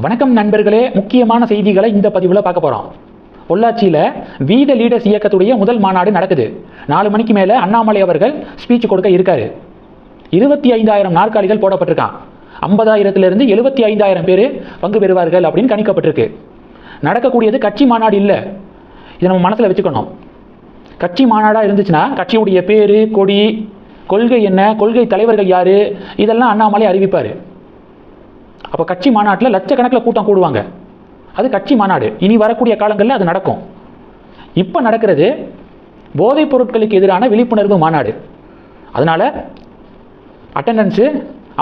வணக்கம் நண்பர்களே, முக்கியமான செய்திகளை இந்த பதிவில் பார்க்க போகிறோம். பொள்ளாச்சியில் வி த லீடர்ஸ் இயக்கத்துடைய முதல் மாநாடு நடக்குது. 4 மணிக்கு மேலே அண்ணாமலை அவர்கள் ஸ்பீச் கொடுக்க இருக்காரு. 25,000 நாற்காலிகள் போடப்பட்டிருக்கான். 50,000 75,000 பேர் பங்கு பெறுவார்கள் அப்படின்னு கணிக்கப்பட்டிருக்கு. நடக்கக்கூடியது கட்சி மாநாடு இல்லை, இதை நம்ம மனசில் வச்சுக்கணும். கட்சி மாநாடாக இருந்துச்சுன்னா கட்சியுடைய பேர், கொடி, கொள்கை என்ன, கொள்கை தலைவர்கள் யார், இதெல்லாம் அண்ணாமலை அறிவிப்பார். அப்போ கட்சி மாநாட்டில் லட்சக்கணக்கில் கூட்டம் கூடுவாங்க. அது கட்சி மாநாடு. இனி வரக்கூடிய காலங்களில் அது நடக்கும். இப்போ நடக்கிறது போதைப் பொருட்களுக்கு எதிரான விழிப்புணர்வு மாநாடு. அதனால் அட்டண்டன்ஸு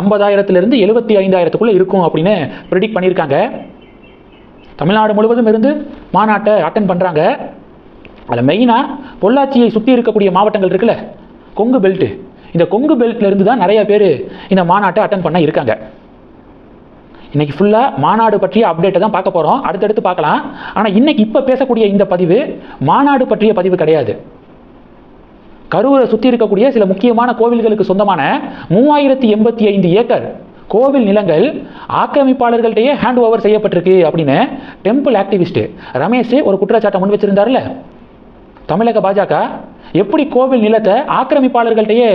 50,000 75,000 இருக்கும் அப்படின்னு ப்ரெடிக்ட் பண்ணியிருக்காங்க. தமிழ்நாடு முழுவதும் இருந்து மாநாட்டை அட்டன் பண்ணுறாங்க. அதில் மெயினாக பொள்ளாச்சியை சுற்றி இருக்கக்கூடிய மாவட்டங்கள் இருக்குல்ல, கொங்கு பெல்ட்டு, இந்த கொங்கு பெல்ட்லேருந்து தான் நிறைய பேர் இந்த மாநாட்டை அட்டன் பண்ண இருக்காங்க. இன்றைக்கி ஃபுல்லாக மாநாடு பற்றிய அப்டேட்டை தான் பார்க்க போகிறோம். அடுத்தடுத்து பார்க்கலாம். ஆனால் இன்றைக்கி இப்போ பேசக்கூடிய இந்த பதிவு மாநாடு பற்றிய பதிவு கிடையாது. கரூரை சுற்றி இருக்கக்கூடிய சில முக்கியமான கோவில்களுக்கு சொந்தமான 3085 ஏக்கர் கோவில் நிலங்கள் ஆக்கிரமிப்பாளர்கள்டையே ஹேண்ட் ஓவர் செய்யப்பட்டிருக்கு அப்படின்னு டெம்பிள் ஆக்டிவிஸ்ட் ரமேஷ் ஒரு குற்றச்சாட்டை முன் வச்சிருந்தார்ல. தமிழக பாஜக எப்படி கோவில் நிலத்தை ஆக்கிரமிப்பாளர்கள்டையே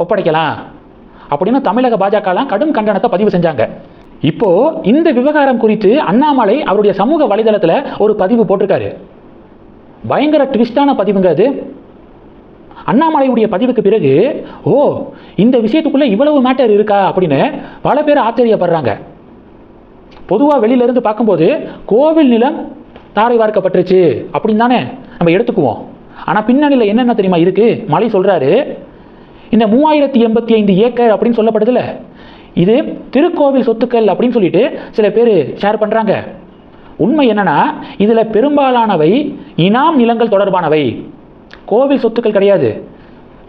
ஒப்படைக்கலாம் அப்படின்னு தமிழக பாஜகலாம் கடும் கண்டனத்தை பதிவு செஞ்சாங்க. இப்போ இந்த விவகாரம் குறித்து அண்ணாமலை அவருடைய சமூக வலைதளத்தில் ஒரு பதிவு போட்டிருக்காரு. பயங்கர ட்விஸ்டான பதிவுங்க அது. அண்ணாமலையுடைய பதிவுக்கு பிறகு இந்த விஷயத்துக்குள்ள இவ்வளவு மேட்டர் இருக்கா அப்படின்னு பல பேர் ஆச்சரியப்படுறாங்க. பொதுவாக வெளியிலிருந்து பார்க்கும்போது கோவில் நிலம் தாரை வார்க்கப்பட்டுருச்சு அப்படின்னு தானே நம்ம எடுத்துக்குவோம். ஆனால் பின்னணியில் என்னென்ன தெரியுமா இருக்கு? மலை சொல்றாரு, இந்த 3085 ஏக்கர் அப்படின்னு சொல்லப்படுதுல, இது திருக்கோவில் சொத்துக்கள் அப்படின்னு சொல்லிட்டு சில பேர் ஷேர் பண்ணுறாங்க. உண்மை என்னன்னா, இதில் பெரும்பாலானவை இனாம் நிலங்கள் தொடர்பானவை, கோவில் சொத்துக்கள் கிடையாது,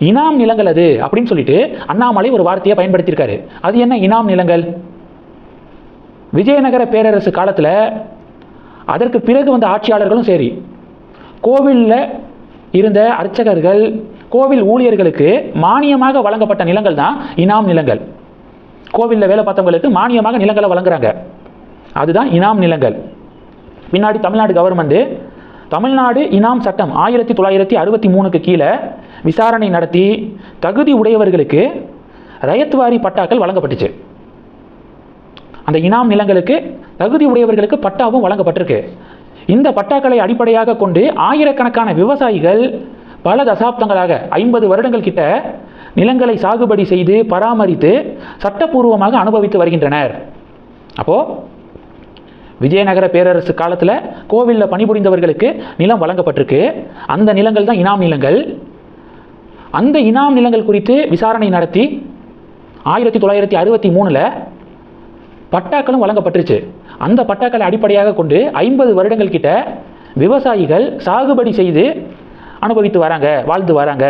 இனாம் நிலங்கள் அது அப்படின்னு சொல்லிட்டு அண்ணாமலை ஒரு வார்த்தையை பயன்படுத்தியிருக்காரு. அது என்ன இனாம் நிலங்கள்? விஜயநகர பேரரசு காலத்தில் அதற்கு பிறகு வந்த ஆட்சியாளர்களும் சரி, கோவிலில் இருந்த அர்ச்சகர்கள், கோவில் ஊழியர்களுக்கு மானியமாக வழங்கப்பட்ட நிலங்கள் தான் இனாம் நிலங்கள். கோவிலில் வேலை பார்த்தவங்களுக்கு மானியமாக நிலங்களை வழங்குறாங்க, அதுதான் இனாம் நிலங்கள். பின்னாடி தமிழ்நாடு கவர்மெண்ட் தமிழ்நாடு இனாம் சட்டம் 1963க்கு கீழே விசாரணை நடத்தி தகுதி உடையவர்களுக்கு ரயத்வாரி பட்டாக்கள் வழங்கப்பட்டுச்சு. அந்த இனாம் நிலங்களுக்கு தகுதி உடையவர்களுக்கு பட்டாவும் வழங்கப்பட்டிருக்கு. இந்த பட்டாக்களை அடிப்படையாக கொண்டு ஆயிரக்கணக்கான விவசாயிகள் பல தசாப்தங்களாக 50 வருடங்கள் கிட்ட நிலங்களை சாகுபடி செய்து பராமரித்து சட்டப்பூர்வமாக அனுபவித்து வருகின்றனர். அப்போது விஜயநகர பேரரசு காலத்தில் கோவிலில் பணிபுரிந்தவர்களுக்கு நிலம் வழங்கப்பட்டிருக்கு. அந்த நிலங்கள் தான் இனாம் நிலங்கள். அந்த இனாம் நிலங்கள் குறித்து விசாரணை நடத்தி 1963 பட்டாக்களும் வழங்கப்பட்டுருச்சு. அந்த பட்டாக்களை அடிப்படையாக கொண்டு 50 வருடங்கள் கிட்ட விவசாயிகள் சாகுபடி செய்து அனுபவித்து வராங்க, வாழ்ந்து வராங்க.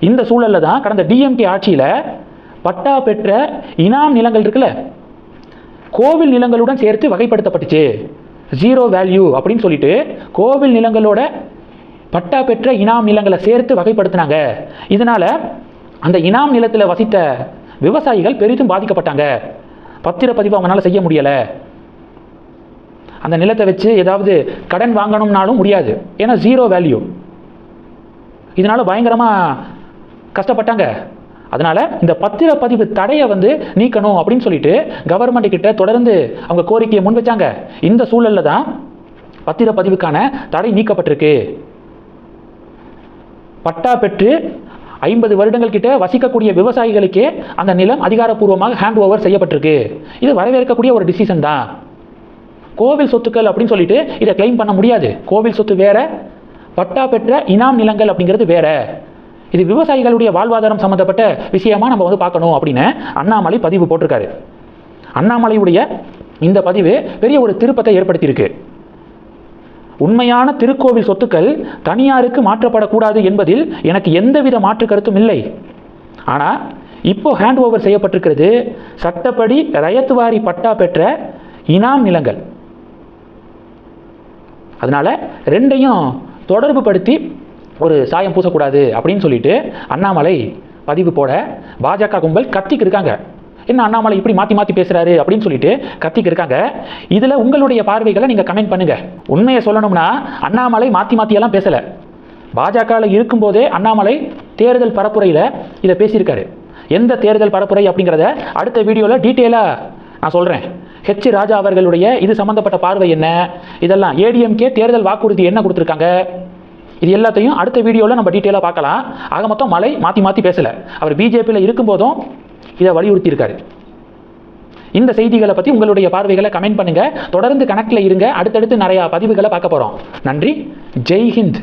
இந்த சூழலில் தான் கடந்த டிஎம்கே ஆட்சியில் பட்டா பெற்ற இனாம் நிலங்கள் இருக்குல்ல, கோவில் நிலங்களுடன் சேர்த்து வகைப்படுத்தப்பட்டுச்சு. 0 வேல்யூ அப்படின்னு சொல்லிட்டு கோவில் நிலங்களோட பட்டா பெற்ற இனாம் நிலங்களை சேர்த்து வகைப்படுத்தினாங்க. இதனால அந்த இனாம் நிலத்தில் வசித்த விவசாயிகள் பெரிதும் பாதிக்கப்பட்டாங்க. பத்திரப்பதிவு அவங்களால செய்ய முடியலை. அந்த நிலத்தை வச்சு ஏதாவது கடன் வாங்கணும்னாலும் முடியாது, ஏன்னா 0 வேல்யூ. இதனால பயங்கரமாக கஷ்டப்பட்டாங்க. அதனால் இந்த பத்திரப்பதிவு தடையை நீக்கணும் அப்படின்னு சொல்லிட்டு கவர்மெண்ட் கிட்ட தொடர்ந்து அவங்க கோரிக்கையை முன் வச்சாங்க. இந்த சூழலில் தான் பத்திரப்பதிவுக்கான தடை நீக்கப்பட்டிருக்கு. பட்டா பெற்று 50 வருடங்கள் கிட்ட வசிக்கக்கூடிய விவசாயிகளுக்கே அந்த நிலம் அதிகாரப்பூர்வமாக ஹேண்ட் ஓவர் செய்யப்பட்டிருக்கு. இது வரவேற்கக்கூடிய ஒரு டிசிஷன் தான். கோவில் சொத்துக்கள் அப்படின்னு சொல்லிட்டு இதை கிளைம் பண்ண முடியாது. கோவில் சொத்து வேற, பட்டா பெற்ற இனாம் நிலங்கள் அப்படிங்கிறது வேற. இது விவசாயிகளுடைய வாழ்வாதாரம் சம்பந்தப்பட்ட விஷயமா நம்ம பார்க்கணும் அப்படின்னு அண்ணாமலை பதிவு போட்டிருக்காரு. அண்ணாமலையுடைய இந்த பதிவு பெரிய ஒரு திருப்பத்தை ஏற்படுத்தியிருக்கு. உண்மையான திருக்கோவில் சொத்துக்கள் தனியாருக்கு மாற்றப்படக்கூடாது என்பதில் எனக்கு எந்தவித மாற்று கருத்தும் இல்லை. ஆனால் இப்போ ஹேண்ட் ஓவர் செய்யப்பட்டிருக்கிறது சட்டப்படி ரயத்வாரி பட்டா பெற்ற இனாம் நிலங்கள். அதனால ரெண்டையும் தொடர்பு படுத்தி ஒரு சாயம் பூசக்கூடாது அப்படின்னு சொல்லிட்டு அண்ணாமலை பதிவு போட பாஜக கும்பல் கத்திக்கு இருக்காங்க. என்ன அண்ணாமலை இப்படி மாற்றி மாற்றி பேசுகிறாரு அப்படின்னு சொல்லிட்டு கத்திக்கு இருக்காங்க. இதில் உங்களுடைய பார்வைகளை நீங்கள் கமெண்ட் பண்ணுங்கள். உண்மையை சொல்லணும்னா அண்ணாமலை மாற்றி மாற்றியெல்லாம் பேசலை. பாஜகவில் இருக்கும்போதே அண்ணாமலை தேர்தல் பரப்புரையில் இதை பேசியிருக்காரு. எந்த தேர்தல் பரப்புரை அப்படிங்கிறத அடுத்த வீடியோவில் டீட்டெயிலாக நான் சொல்கிறேன். ஹெச் ராஜா அவர்களுடைய இது சம்மந்தப்பட்ட பார்வை என்ன, இதெல்லாம் ஏடிஎம்கே தேர்தல் வாக்குறுதி என்ன கொடுத்துருக்காங்க, இது எல்லாத்தையும் அடுத்த வீடியோவில் நம்ம டீட்டெயிலாக பார்க்கலாம். ஆக மொத்தம் மலை மாற்றி மாற்றி பேசலை. அவர் பிஜேபியில் இருக்கும்போதும் இதை வலியுறுத்தி இருக்காரு. இந்த செய்திகளை பற்றி உங்களுடைய பார்வைகளை கமெண்ட் பண்ணுங்கள். தொடர்ந்து கனெக்டில் இருங்க. அடுத்தடுத்து நிறையா பதிவுகளை பார்க்க போகிறோம். நன்றி. ஜெய் ஹிந்த்.